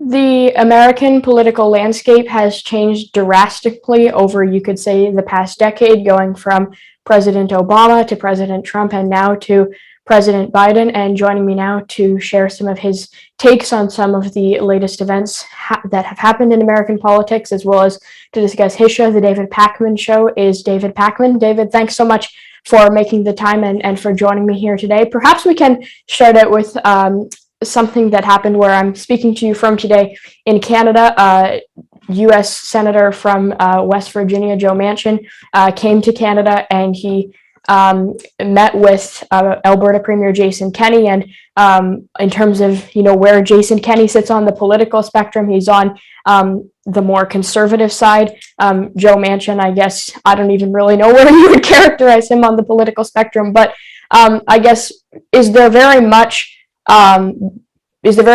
The American political landscape has changed drastically over, you could say, the past decade, going from President Obama to President Trump and now to President Biden. And joining me now to share some of his takes on some of the latest events that have happened in American politics, as well as to discuss his show, The David Pakman Show, is David Pakman. David, thanks so much for making the time and for joining me here today. Perhaps we can start out with something that happened where I'm speaking to you from today in Canada. U.S. Senator from West Virginia, Joe Manchin, came to Canada and he met with Alberta Premier Jason Kenney. And in terms of, where Jason Kenney sits on the political spectrum, he's on the more conservative side. Joe Manchin, I guess, I don't even really know where you would characterize him on the political spectrum, but I guess, is there very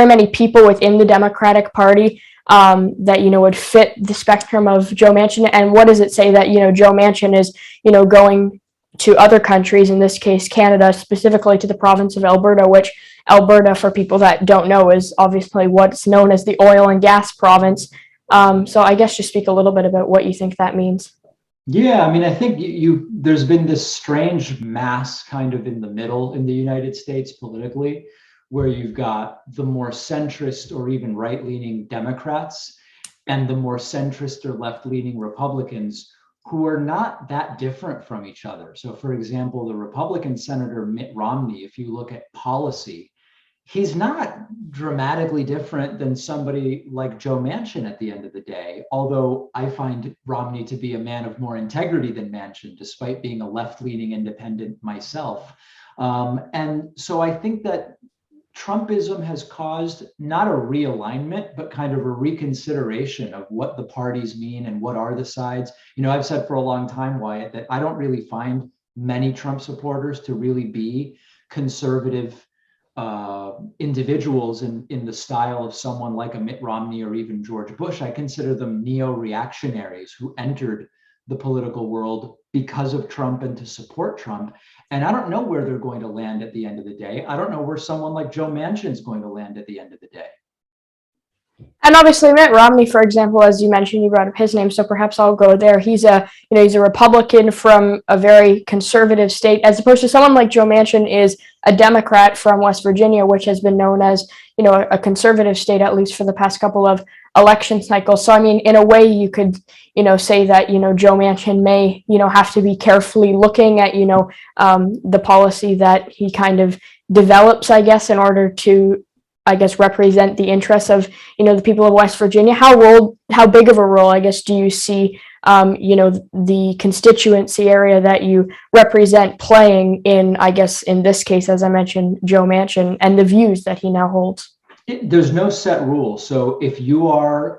many people within the Democratic Party that would fit the spectrum of Joe Manchin? And what does it say that Joe Manchin is going to other countries, in this case Canada, specifically to the province of Alberta, which Alberta, for people that don't know, is obviously what's known as the oil and gas province. So I guess just speak a little bit about what you think that means. Yeah, I mean, I think there's been this strange mass kind of in the middle in the United States politically, where you've got the more centrist or even right-leaning Democrats and the more centrist or left-leaning Republicans, who are not that different from each other. So for example, the Republican Senator Mitt Romney, if you look at policy, he's not dramatically different than somebody like Joe Manchin at the end of the day, although I find Romney to be a man of more integrity than Manchin, despite being a left-leaning independent myself. And so I think that Trumpism has caused not a realignment, but kind of a reconsideration of what the parties mean and what are the sides. I've said for a long time, Wyatt, that I don't really find many Trump supporters to really be conservative individuals in the style of someone like a Mitt Romney or even George Bush. I consider them neo-reactionaries who entered the political world because of Trump and to support Trump. And I don't know where they're going to land at the end of the day. I don't know where someone like Joe Manchin is going to land at the end of the day. And obviously Mitt Romney, for example, as you mentioned, you brought up his name, so perhaps I'll go there. He's a Republican from a very conservative state, as opposed to someone like Joe Manchin is a Democrat from West Virginia, which has been known as, a conservative state, at least for the past couple of election cycles. So, I mean, in a way, you could, say that, Joe Manchin may, have to be carefully looking at, the policy that he kind of develops, I guess, in order to, represent the interests of, the people of West Virginia. How big of a role, I guess, do you see, the constituency area that you represent playing in, I guess, in this case, as I mentioned, Joe Manchin and the views that he now holds? There's no set rule. So if you are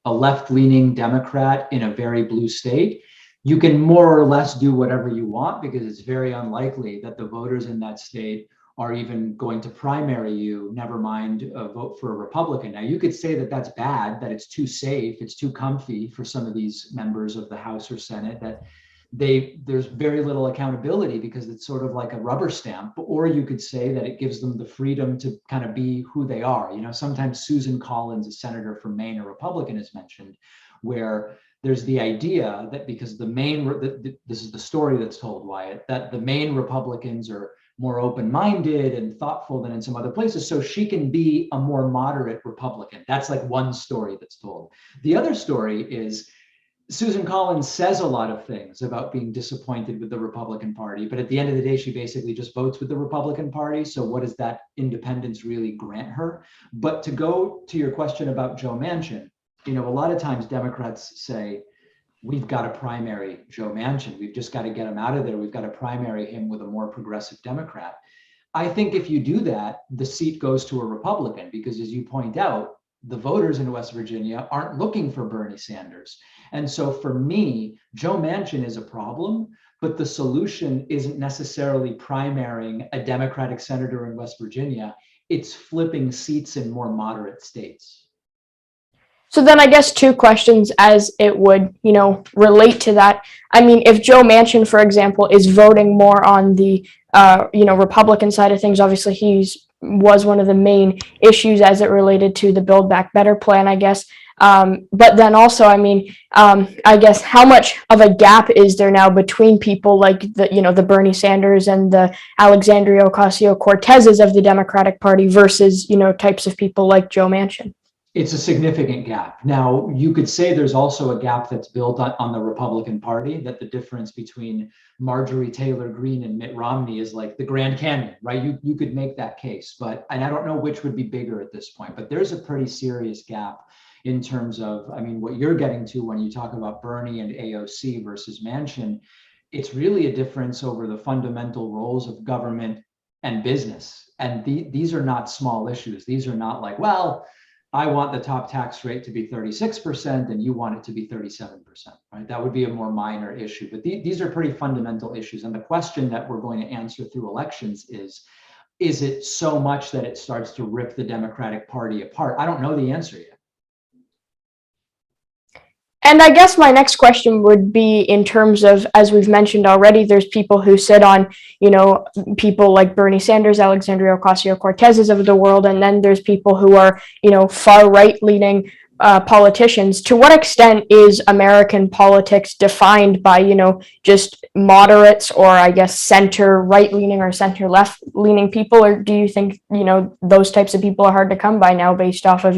a left-leaning Democrat in a very blue state, you can more or less do whatever you want, because it's very unlikely that the voters in that state are even going to primary you, never mind vote for a Republican. Now, you could say that that's bad, that it's too safe, it's too comfy for some of these members of the House or Senate, that there's very little accountability because it's sort of like a rubber stamp. Or you could say that it gives them the freedom to kind of be who they are. Sometimes Susan Collins, a senator from Maine, a Republican, is mentioned, where there's the idea that because this is the story that's told, Wyatt, that the Maine Republicans are more open-minded and thoughtful than in some other places, so she can be a more moderate Republican. That's like one story that's told. The other story is Susan Collins says a lot of things about being disappointed with the Republican Party, but at the end of the day, she basically just votes with the Republican Party. So what does that independence really grant her? But to go to your question about Joe Manchin, a lot of times Democrats say, we've got to primary Joe Manchin. We've just got to get him out of there. We've got to primary him with a more progressive Democrat. I think if you do that, the seat goes to a Republican, because as you point out, the voters in West Virginia aren't looking for Bernie Sanders. And so for me, Joe Manchin is a problem, but the solution isn't necessarily primarying a Democratic senator in West Virginia. It's flipping seats in more moderate states. So then I guess two questions as it would, relate to that. I mean, if Joe Manchin, for example, is voting more on the, Republican side of things, obviously he's was one of the main issues as it related to the Build Back Better plan, I guess. But then also, I mean, I guess how much of a gap is there now between people like the Bernie Sanders and the Alexandria Ocasio-Cortezes of the Democratic Party versus, types of people like Joe Manchin? It's a significant gap. Now, you could say there's also a gap that's built on the Republican Party, that the difference between Marjorie Taylor Greene and Mitt Romney is like the Grand Canyon, right? You could make that case, and I don't know which would be bigger at this point, but there's a pretty serious gap in terms of, I mean, what you're getting to when you talk about Bernie and AOC versus Manchin. It's really a difference over the fundamental roles of government and business. And these are not small issues. These are not like, well, I want the top tax rate to be 36% and you want it to be 37%, right? That would be a more minor issue, but these are pretty fundamental issues. And the question that we're going to answer through elections is it so much that it starts to rip the Democratic Party apart? I don't know the answer yet. And I guess my next question would be in terms of, as we've mentioned already, there's people who sit on, people like Bernie Sanders, Alexandria Ocasio-Cortezes of the world, and then there's people who are, far right-leaning politicians. To what extent is American politics defined by, just moderates or I guess center right-leaning or center left-leaning people? Or do you think, those types of people are hard to come by now based off of,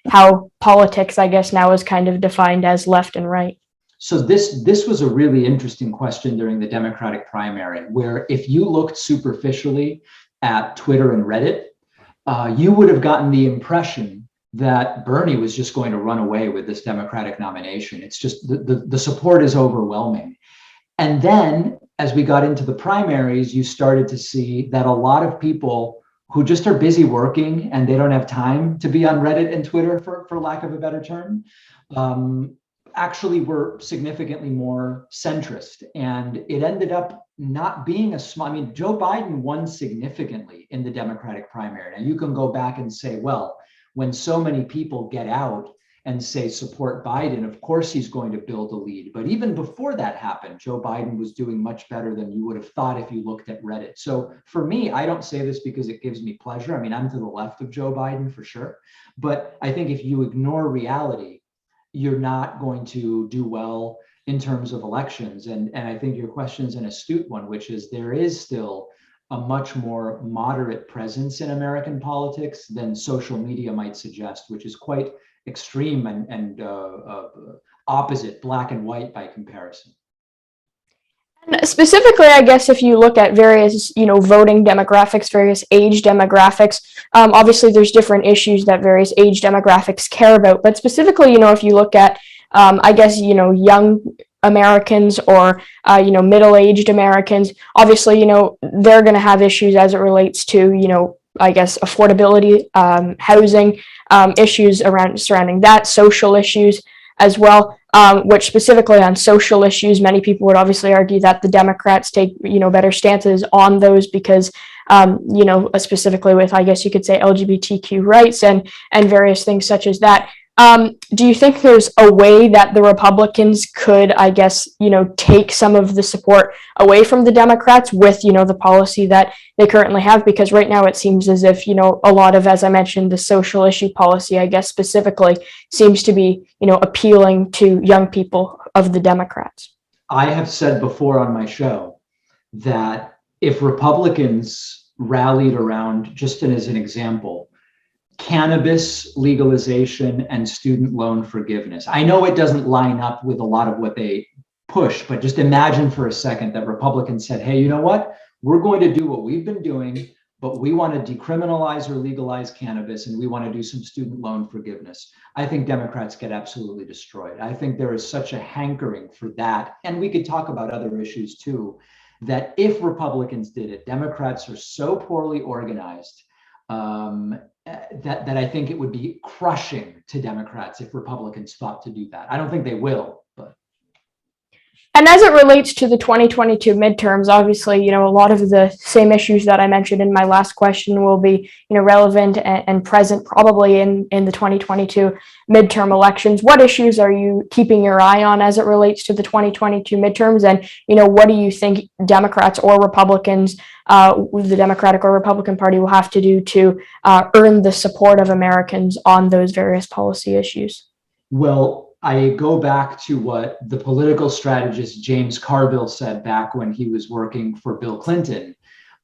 how politics, I guess, now is kind of defined as left and right? So this was a really interesting question during the Democratic primary, where if you looked superficially at Twitter and Reddit, you would have gotten the impression that Bernie was just going to run away with this Democratic nomination. It's just the support is overwhelming. And then as we got into the primaries, you started to see that a lot of people who just are busy working and they don't have time to be on Reddit and Twitter, for lack of a better term, actually were significantly more centrist. And it ended up not being I mean, Joe Biden won significantly in the Democratic primary. Now you can go back and say, well, when so many people get out and say support Biden, of course he's going to build a lead. But even before that happened, Joe Biden was doing much better than you would have thought if you looked at Reddit. So for me, I don't say this because it gives me pleasure. I mean, I'm to the left of Joe Biden for sure. But I think if you ignore reality, you're not going to do well in terms of elections. And I think your question is an astute one, which is there is still a much more moderate presence in American politics than social media might suggest, which is quite extreme and opposite, black and white by comparison. And specifically, I guess if you look at various, voting demographics, various age demographics, obviously there's different issues that various age demographics care about. But specifically, if you look at, I guess, young Americans or, middle-aged Americans, obviously, they're going to have issues as it relates to, I guess, affordability, housing, issues surrounding that, social issues as well, which specifically on social issues, many people would obviously argue that the Democrats take, better stances on those because, specifically with, I guess you could say, LGBTQ rights and various things such as that. Do you think there's a way that the Republicans could, I guess, take some of the support away from the Democrats with, the policy that they currently have? Because right now it seems as if, a lot of, as I mentioned, the social issue policy, I guess specifically, seems to be, appealing to young people of the Democrats. I have said before on my show that if Republicans rallied around, just as an example, cannabis legalization and student loan forgiveness. I know it doesn't line up with a lot of what they push, but just imagine for a second that Republicans said, hey, you know what? We're going to do what we've been doing, but we want to decriminalize or legalize cannabis and we want to do some student loan forgiveness. I think Democrats get absolutely destroyed. I think there is such a hankering for that. And we could talk about other issues too, that if Republicans did it, Democrats are so poorly organized that I think it would be crushing to Democrats if Republicans thought to do that. I don't think they will, but. And as it relates to the 2022 midterms, obviously, a lot of the same issues that I mentioned in my last question will be, relevant and present probably in the 2022 midterm elections. What issues are you keeping your eye on as it relates to the 2022 midterms? And, what do you think Democrats or Republicans, the Democratic or Republican Party will have to do to earn the support of Americans on those various policy issues? Well, I go back to what the political strategist James Carville said back when he was working for Bill Clinton.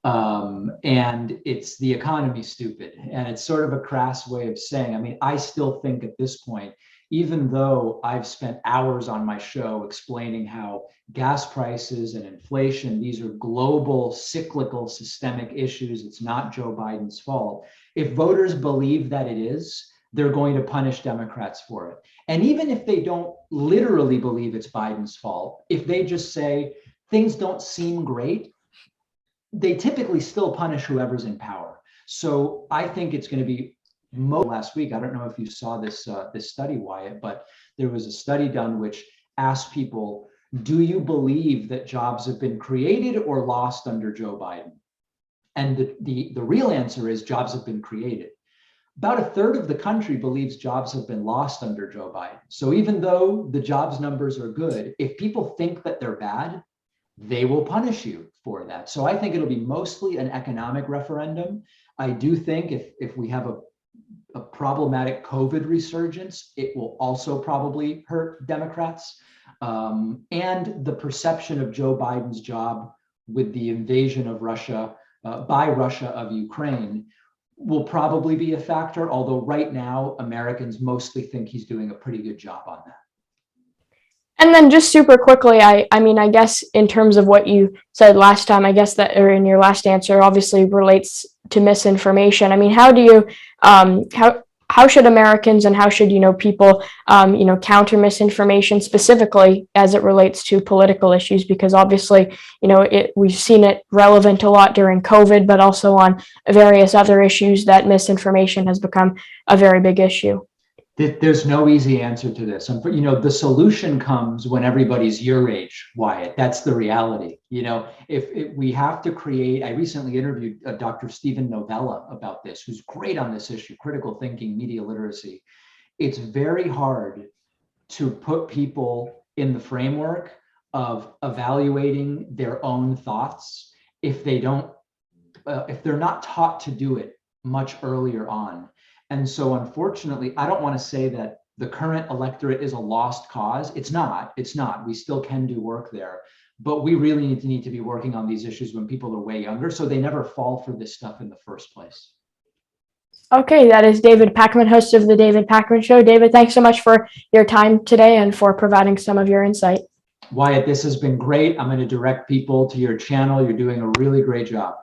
And it's the economy, stupid. And it's sort of a crass way of saying, I mean, I still think at this point, even though I've spent hours on my show explaining how gas prices and inflation, these are global, cyclical, systemic issues, it's not Joe Biden's fault. If voters believe that it is, they're going to punish Democrats for it. And even if they don't literally believe it's Biden's fault, if they just say things don't seem great, they typically still punish whoever's in power. So I think it's going to be last week. I don't know if you saw this study, Wyatt, but there was a study done which asked people, do you believe that jobs have been created or lost under Joe Biden? And the real answer is jobs have been created. About a third of the country believes jobs have been lost under Joe Biden. So even though the jobs numbers are good, if people think that they're bad, they will punish you for that. So I think it'll be mostly an economic referendum. I do think if we have a problematic COVID resurgence, it will also probably hurt Democrats. And the perception of Joe Biden's job with the invasion of Russia, by Russia of Ukraine, will probably be a factor, although right now Americans mostly think he's doing a pretty good job on that. And then just super quickly, I mean, I guess in terms of what you said last time, I guess that, or in your last answer, obviously relates to misinformation. I mean, how do you, how should Americans and how should, people, counter misinformation specifically as it relates to political issues? Because obviously, we've seen it relevant a lot during COVID, but also on various other issues that misinformation has become a very big issue. There's no easy answer to this. The solution comes when everybody's your age, Wyatt. That's the reality. If we have to create, I recently interviewed Dr. Stephen Novella about this, who's great on this issue, critical thinking, media literacy. It's very hard to put people in the framework of evaluating their own thoughts if they don't, if they're not taught to do it much earlier on. And so, unfortunately, I don't want to say that the current electorate is a lost cause. It's not. We still can do work there. But we really need to be working on these issues when people are way younger, so they never fall for this stuff in the first place. Okay, that is David Pakman, host of the David Pakman Show. David, thanks so much for your time today and for providing some of your insight. Wyatt, this has been great. I'm going to direct people to your channel. You're doing a really great job.